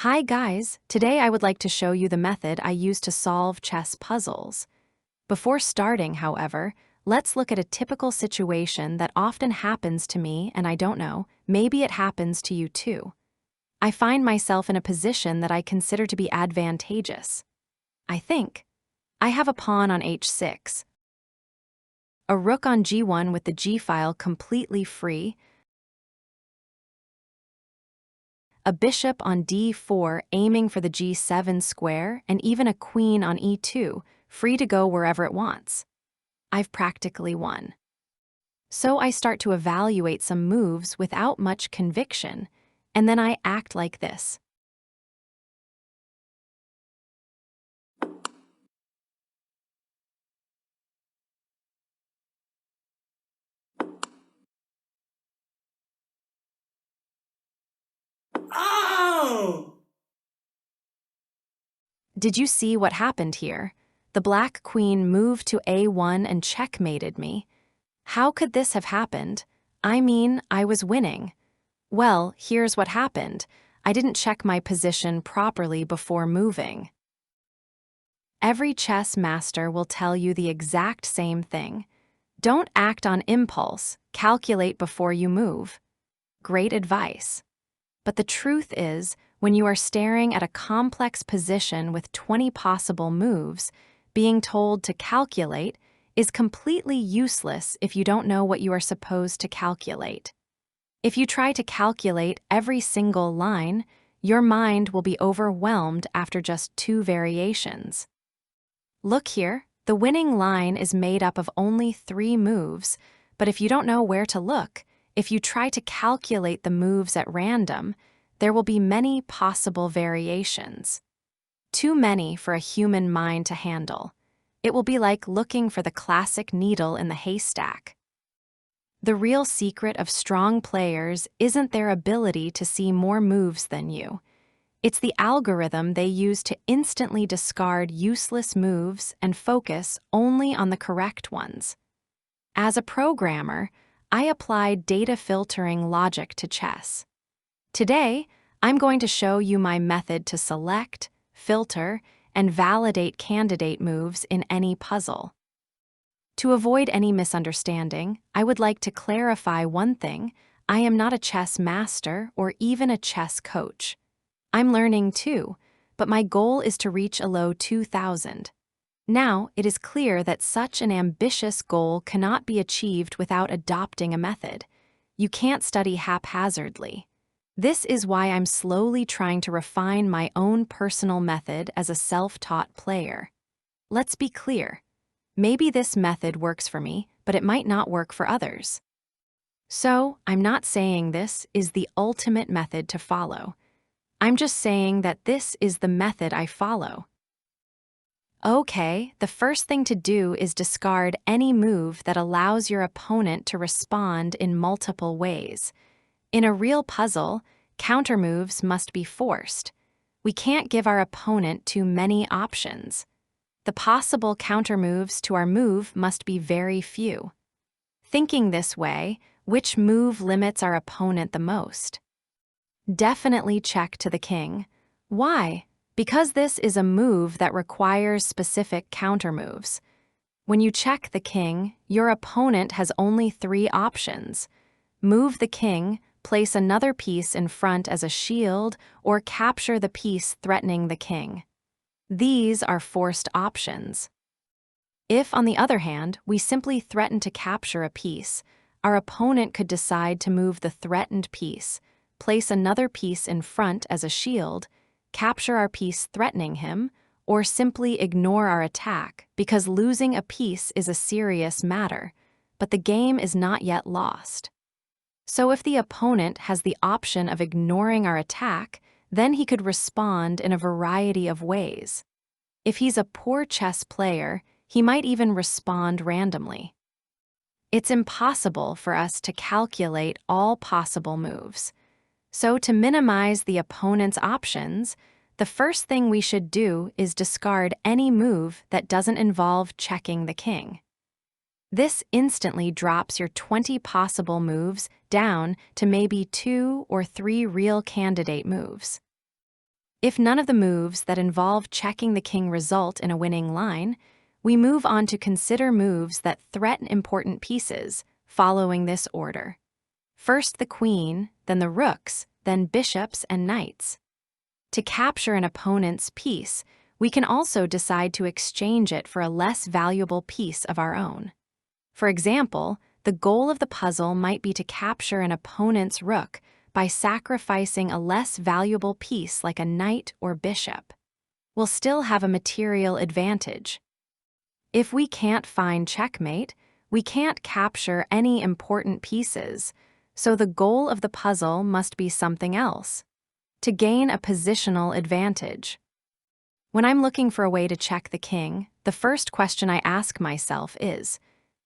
Hi guys, today I would like to show you the method I use to solve chess puzzles. Before starting, however, let's look at a typical situation that often happens to me and I don't know, maybe it happens to you too. I find myself in a position that I consider to be advantageous. I think. I have a pawn on h6, a rook on g1 with the g-file completely free, a bishop on d4 aiming for the g7 square, and even a queen on e2, free to go wherever it wants. I've practically won. So I start to evaluate some moves without much conviction, and then I act like this. Oh! Did you see what happened here? The black queen moved to a1 and checkmated me. How could this have happened? I mean, I was winning. Well, here's what happened. I didn't check my position properly before moving. Every chess master will tell you the exact same thing. Don't act on impulse, calculate before you move. Great advice. But the truth is, when you are staring at a complex position with 20 possible moves, being told to calculate is completely useless if you don't know what you are supposed to calculate. If you try to calculate every single line, your mind will be overwhelmed after just 2 variations. Look here, the winning line is made up of only 3 moves, but if you don't know where to look, if you try to calculate the moves at random, there will be many possible variations. Too many for a human mind to handle. It will be like looking for the classic needle in the haystack. The real secret of strong players isn't their ability to see more moves than you. It's the algorithm they use to instantly discard useless moves and focus only on the correct ones. As a programmer, I applied data filtering logic to chess. Today, I'm going to show you my method to select, filter, and validate candidate moves in any puzzle. To avoid any misunderstanding, I would like to clarify one thing: I am not a chess master or even a chess coach. I'm learning too, but my goal is to reach a low 2,000. Now, it is clear that such an ambitious goal cannot be achieved without adopting a method. You can't study haphazardly. This is why I'm slowly trying to refine my own personal method as a self-taught player. Let's be clear. Maybe this method works for me, but it might not work for others. So, I'm not saying this is the ultimate method to follow. I'm just saying that this is the method I follow. Okay, the first thing to do is discard any move that allows your opponent to respond in multiple ways. In a real puzzle, countermoves must be forced. We can't give our opponent too many options. The possible countermoves to our move must be very few. Thinking this way, which move limits our opponent the most? Definitely check to the king. Why? Because this is a move that requires specific countermoves. When you check the king, your opponent has only 3 options. Move the king, place another piece in front as a shield, or capture the piece threatening the king. These are forced options. If, on the other hand, we simply threaten to capture a piece, our opponent could decide to move the threatened piece, place another piece in front as a shield, capture our piece threatening him, or simply ignore our attack, because losing a piece is a serious matter, but the game is not yet lost. So if the opponent has the option of ignoring our attack, then he could respond in a variety of ways. If he's a poor chess player, he might even respond randomly. It's impossible for us to calculate all possible moves. So to minimize the opponent's options, the first thing we should do is discard any move that doesn't involve checking the king. This instantly drops your 20 possible moves down to maybe 2 or 3 real candidate moves. If none of the moves that involve checking the king result in a winning line, we move on to consider moves that threaten important pieces, following this order. First the queen, then the rooks, then bishops and knights. To capture an opponent's piece, we can also decide to exchange it for a less valuable piece of our own. For example, the goal of the puzzle might be to capture an opponent's rook by sacrificing a less valuable piece like a knight or bishop. We'll still have a material advantage. If we can't find checkmate, we can't capture any important pieces, so the goal of the puzzle must be something else, to gain a positional advantage. When I'm looking for a way to check the king, the first question I ask myself is,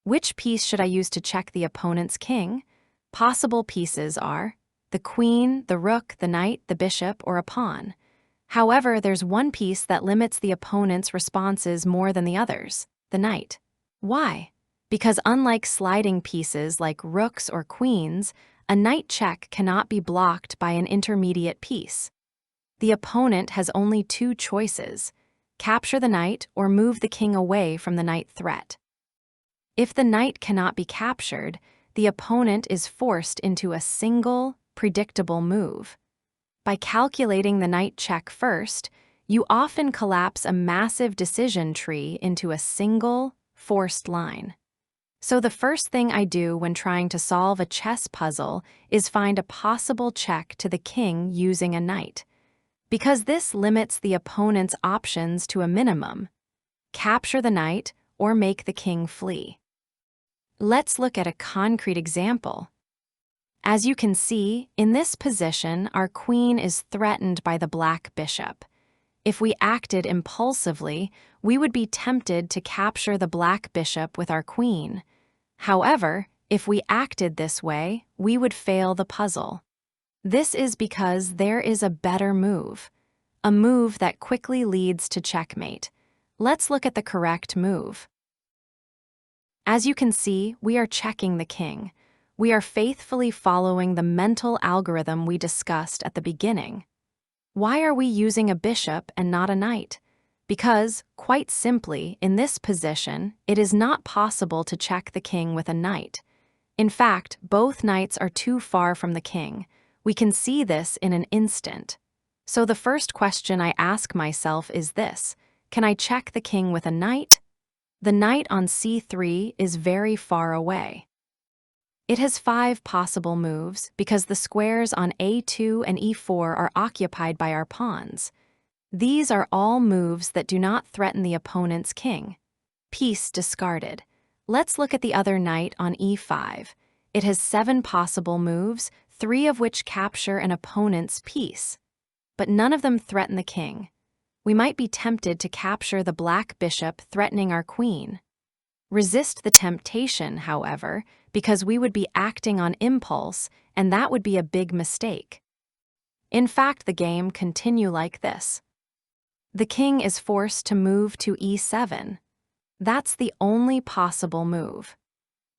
which piece should I use to check the opponent's king? Possible pieces are the queen, the rook, the knight, the bishop, or a pawn. However, there's one piece that limits the opponent's responses more than the others, the knight. Why? Because unlike sliding pieces like rooks or queens, a knight check cannot be blocked by an intermediate piece. The opponent has only two choices: capture the knight or move the king away from the knight threat. If the knight cannot be captured, the opponent is forced into a single, predictable move. By calculating the knight check first, you often collapse a massive decision tree into a single, forced line. So the first thing I do when trying to solve a chess puzzle is find a possible check to the king using a knight, because this limits the opponent's options to a minimum: capture the knight or make the king flee. Let's look at a concrete example. As you can see, in this position, our queen is threatened by the black bishop. If we acted impulsively, we would be tempted to capture the black bishop with our queen. However, if we acted this way, we would fail the puzzle. This is because there is a better move, a move that quickly leads to checkmate. Let's look at the correct move. As you can see, we are checking the king. We are faithfully following the mental algorithm we discussed at the beginning. Why are we using a bishop and not a knight? Because, quite simply, in this position, it is not possible to check the king with a knight. In fact, both knights are too far from the king. We can see this in an instant. So the first question I ask myself is this: can I check the king with a knight? The knight on c3 is very far away. It has 5 possible moves because the squares on a2 and e4 are occupied by our pawns. These are all moves that do not threaten the opponent's king. Piece discarded. Let's look at the other knight on e5. It has 7 possible moves, 3 of which capture an opponent's piece. But none of them threaten the king. We might be tempted to capture the black bishop threatening our queen. Resist the temptation, however, because we would be acting on impulse, and that would be a big mistake. In fact, the game continue like this. The king is forced to move to e7. That's the only possible move.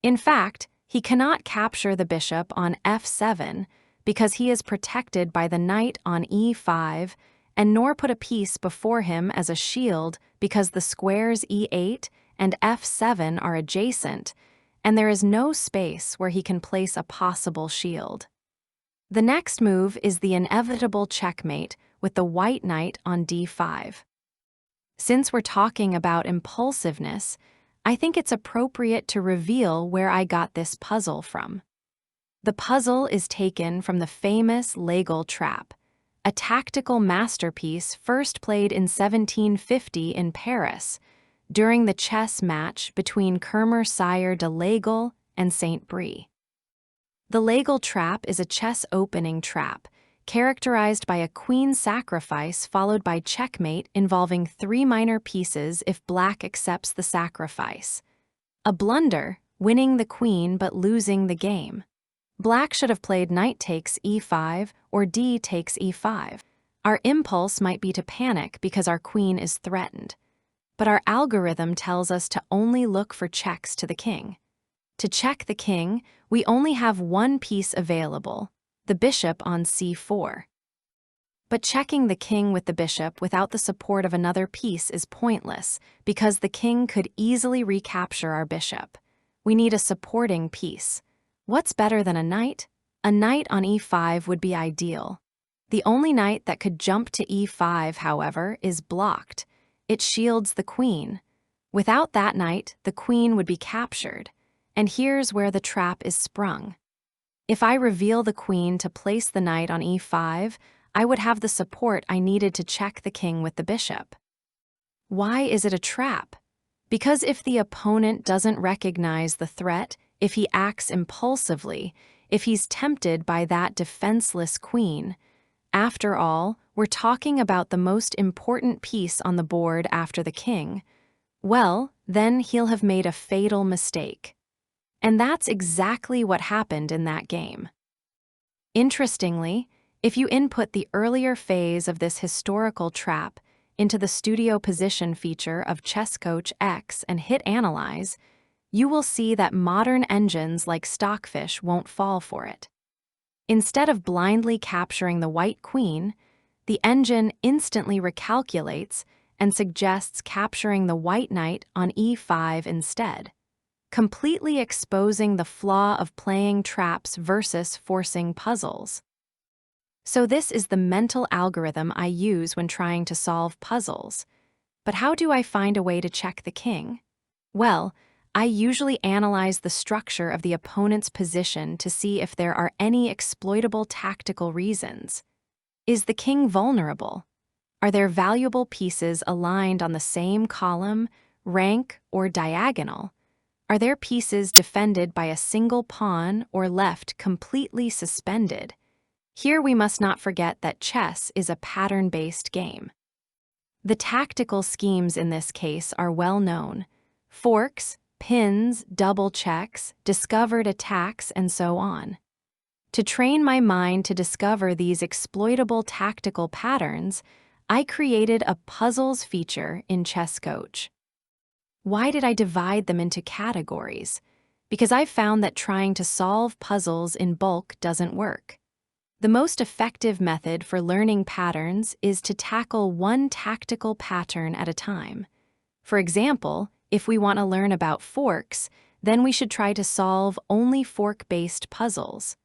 In fact, he cannot capture the bishop on f7 because he is protected by the knight on e5, and nor put a piece before him as a shield because the squares e8 and f7 are adjacent, and there is no space where he can place a possible shield. The next move is the inevitable checkmate with the white knight on d5. Since we're talking about impulsiveness, I think it's appropriate to reveal where I got this puzzle from. The puzzle is taken from the famous Legal Trap, a tactical masterpiece first played in 1750 in Paris, during the chess match between Kermer Sire de Legal and Saint Brie. The Legal Trap is a chess opening trap, characterized by a queen sacrifice followed by checkmate involving 3 minor pieces if black accepts the sacrifice. A blunder, winning the queen but losing the game. Black should have played knight takes e5 or d takes e5. Our impulse might be to panic because our queen is threatened. But our algorithm tells us to only look for checks to the king. To check the king, we only have one piece available, the bishop on c4. But checking the king with the bishop without the support of another piece is pointless, because the king could easily recapture our bishop. We need a supporting piece. What's better than a knight? A knight on e5 would be ideal. The only knight that could jump to e5, however, is blocked. It shields the queen. Without that knight, the queen would be captured. And here's where the trap is sprung. If I reveal the queen to place the knight on e5, I would have the support I needed to check the king with the bishop. Why is it a trap? Because if the opponent doesn't recognize the threat, if he acts impulsively, if he's tempted by that defenseless queen, after all, we're talking about the most important piece on the board after the king, well, then he'll have made a fatal mistake. And that's exactly what happened in that game. Interestingly, if you input the earlier phase of this historical trap into the studio position feature of ChessCoach X and hit Analyze, you will see that modern engines like Stockfish won't fall for it. Instead of blindly capturing the white queen, the engine instantly recalculates and suggests capturing the white knight on e5 instead, completely exposing the flaw of playing traps versus forcing puzzles. So this is the mental algorithm I use when trying to solve puzzles. But how do I find a way to check the king? Well, I usually analyze the structure of the opponent's position to see if there are any exploitable tactical reasons. Is the king vulnerable? Are there valuable pieces aligned on the same column, rank, or diagonal? Are there pieces defended by a single pawn or left completely suspended? Here we must not forget that chess is a pattern-based game. The tactical schemes in this case are well known: forks, pins, double checks, discovered attacks, and so on. To train my mind to discover these exploitable tactical patterns, I created a puzzles feature in ChessCoach. Why did I divide them into categories? Because I've found that trying to solve puzzles in bulk doesn't work. The most effective method for learning patterns is to tackle one tactical pattern at a time. For example, if we want to learn about forks, then we should try to solve only fork-based puzzles.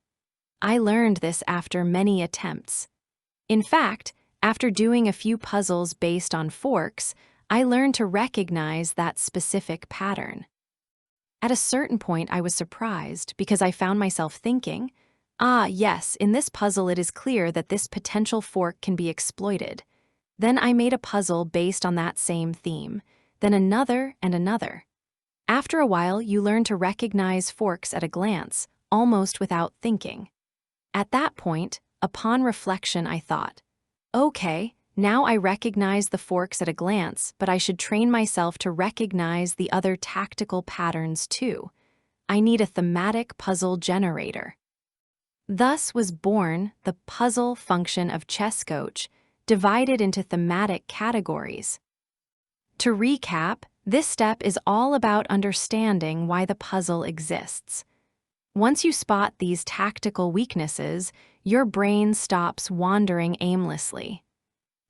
I learned this after many attempts. In fact, after doing a few puzzles based on forks, I learned to recognize that specific pattern. At a certain point, I was surprised because I found myself thinking, yes, in this puzzle it is clear that this potential fork can be exploited. Then I made a puzzle based on that same theme, then another and another. After a while, you learn to recognize forks at a glance, almost without thinking. At that point, upon reflection, I thought, okay, now I recognize the forks at a glance, but I should train myself to recognize the other tactical patterns too. I need a thematic puzzle generator. Thus was born the puzzle function of ChessCoach, divided into thematic categories. To recap, this step is all about understanding why the puzzle exists. Once you spot these tactical weaknesses, your brain stops wandering aimlessly.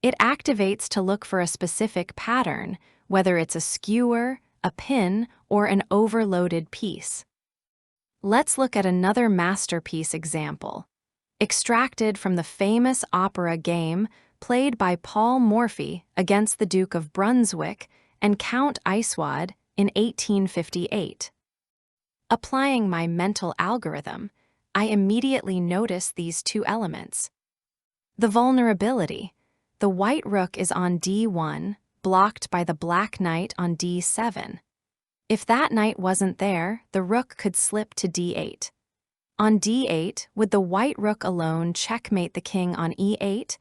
It activates to look for a specific pattern, whether it's a skewer, a pin, or an overloaded piece. Let's look at another masterpiece example, extracted from the famous opera game played by Paul Morphy against the Duke of Brunswick and Count Isoude in 1858. Applying my mental algorithm, I immediately notice these two elements. The vulnerability. The white rook is on d1, blocked by the black knight on d7. If that knight wasn't there, the rook could slip to d8. On d8, would the white rook alone checkmate the king on e8?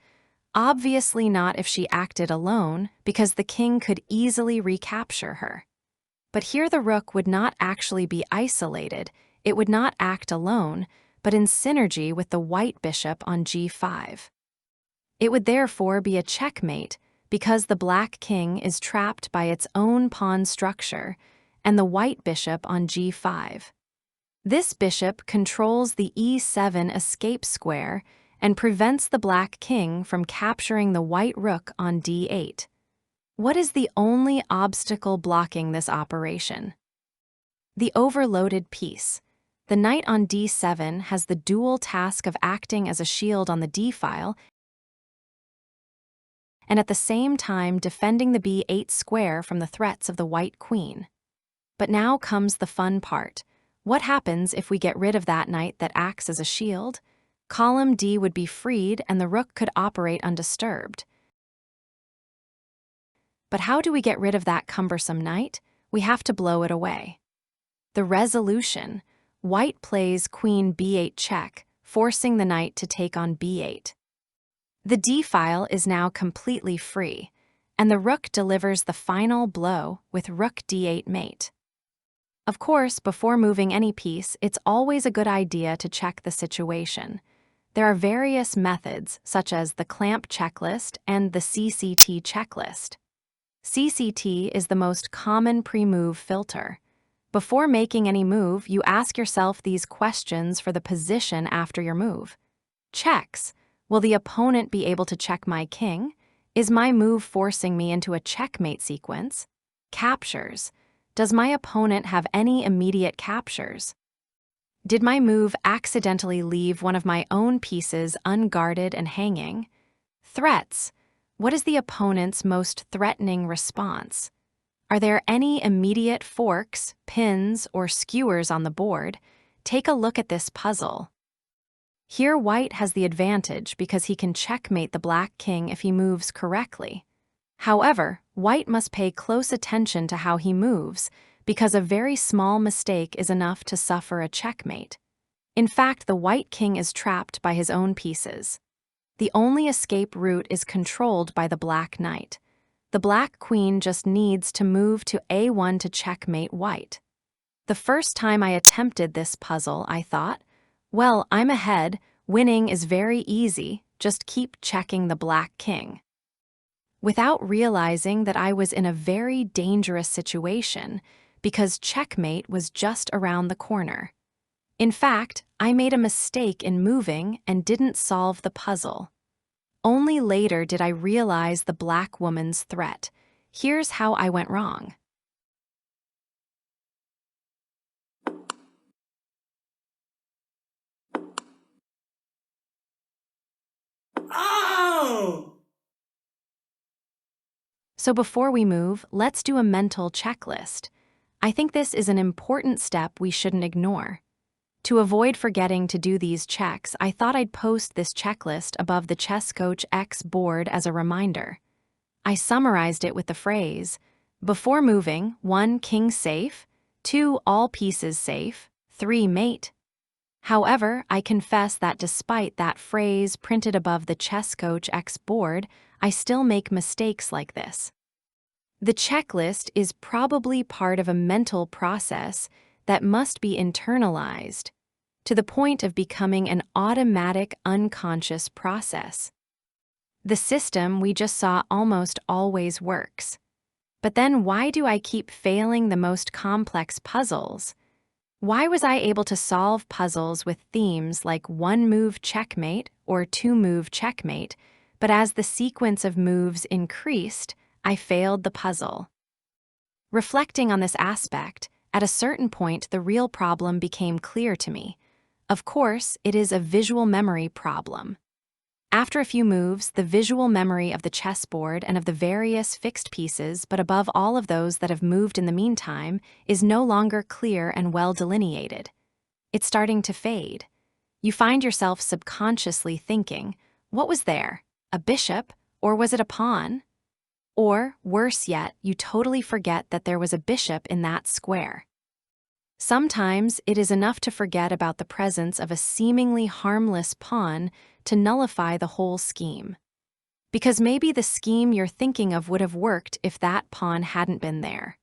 Obviously not if she acted alone, because the king could easily recapture her. But here the rook would not actually be isolated, it would not act alone, but in synergy with the white bishop on g5. It would therefore be a checkmate, because the black king is trapped by its own pawn structure, and the white bishop on g5. This bishop controls the e7 escape square and prevents the black king from capturing the white rook on d8. What is the only obstacle blocking this operation? The overloaded piece. The knight on d7 has the dual task of acting as a shield on the d-file and at the same time defending the b8 square from the threats of the white queen. But now comes the fun part. What happens if we get rid of that knight that acts as a shield? Column D would be freed and the rook could operate undisturbed. But how do we get rid of that cumbersome knight? We have to blow it away. The resolution. White plays queen b8 check, forcing the knight to take on b8. The d-file is now completely free, and the rook delivers the final blow with rook d8 mate. Of course, before moving any piece, it's always a good idea to check the situation. There are various methods, such as the clamp checklist and the CCT checklist. CCT is the most common pre-move filter. Before making any move, you ask yourself these questions for the position after your move. Checks. Will the opponent be able to check my king? Is my move forcing me into a checkmate sequence? Captures. Does my opponent have any immediate captures? Did my move accidentally leave one of my own pieces unguarded and hanging? Threats. What is the opponent's most threatening response? Are there any immediate forks, pins, or skewers on the board? Take a look at this puzzle. Here, white has the advantage because he can checkmate the black king if he moves correctly. However, white must pay close attention to how he moves because a very small mistake is enough to suffer a checkmate. In fact, the white king is trapped by his own pieces. The only escape route is controlled by the black knight. The black queen just needs to move to a1 to checkmate white. The first time I attempted this puzzle, I thought, well, I'm ahead, winning is very easy, just keep checking the black king. Without realizing that I was in a very dangerous situation because checkmate was just around the corner. In fact, I made a mistake in moving and didn't solve the puzzle. Only later did I realize the black woman's threat. Here's how I went wrong. Oh! So before we move, let's do a mental checklist. I think this is an important step we shouldn't ignore. To avoid forgetting to do these checks, I thought I'd post this checklist above the ChessCoach X board as a reminder. I summarized it with the phrase, before moving, 1. King safe, 2. All pieces safe, 3. Mate. However, I confess that despite that phrase printed above the ChessCoach X board, I still make mistakes like this. The checklist is probably part of a mental process that must be internalized, to the point of becoming an automatic, unconscious process. The system we just saw almost always works. But then why do I keep failing the most complex puzzles? Why was I able to solve puzzles with themes like 1-move checkmate or 2-move checkmate, but as the sequence of moves increased, I failed the puzzle? Reflecting on this aspect, at a certain point the real problem became clear to me. Of course, it is a visual memory problem. After a few moves, the visual memory of the chessboard and of the various fixed pieces, but above all of those that have moved in the meantime, is no longer clear and well delineated. It's starting to fade. You find yourself subconsciously thinking, what was there? A bishop? Or was it a pawn? Or, worse yet, you totally forget that there was a bishop in that square. Sometimes it is enough to forget about the presence of a seemingly harmless pawn to nullify the whole scheme. Because maybe the scheme you're thinking of would have worked if that pawn hadn't been there.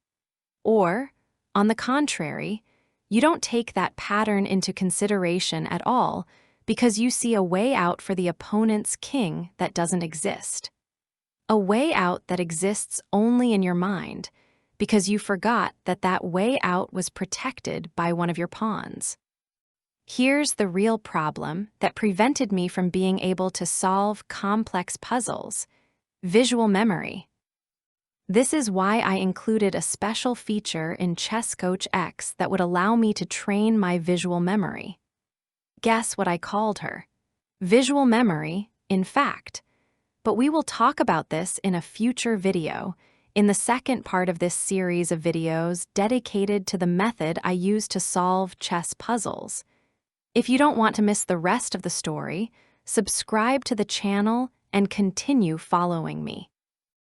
Or, on the contrary, you don't take that pattern into consideration at all because you see a way out for the opponent's king that doesn't exist. A way out that exists only in your mind, because you forgot that that way out was protected by one of your pawns. Here's the real problem that prevented me from being able to solve complex puzzles: visual memory. This is why I included a special feature in ChessCoach X that would allow me to train my visual memory. Guess what I called her? Visual memory, in fact. But we will talk about this in a future video, in the second part of this series of videos dedicated to the method I use to solve chess puzzles. If you don't want to miss the rest of the story, subscribe to the channel and continue following me.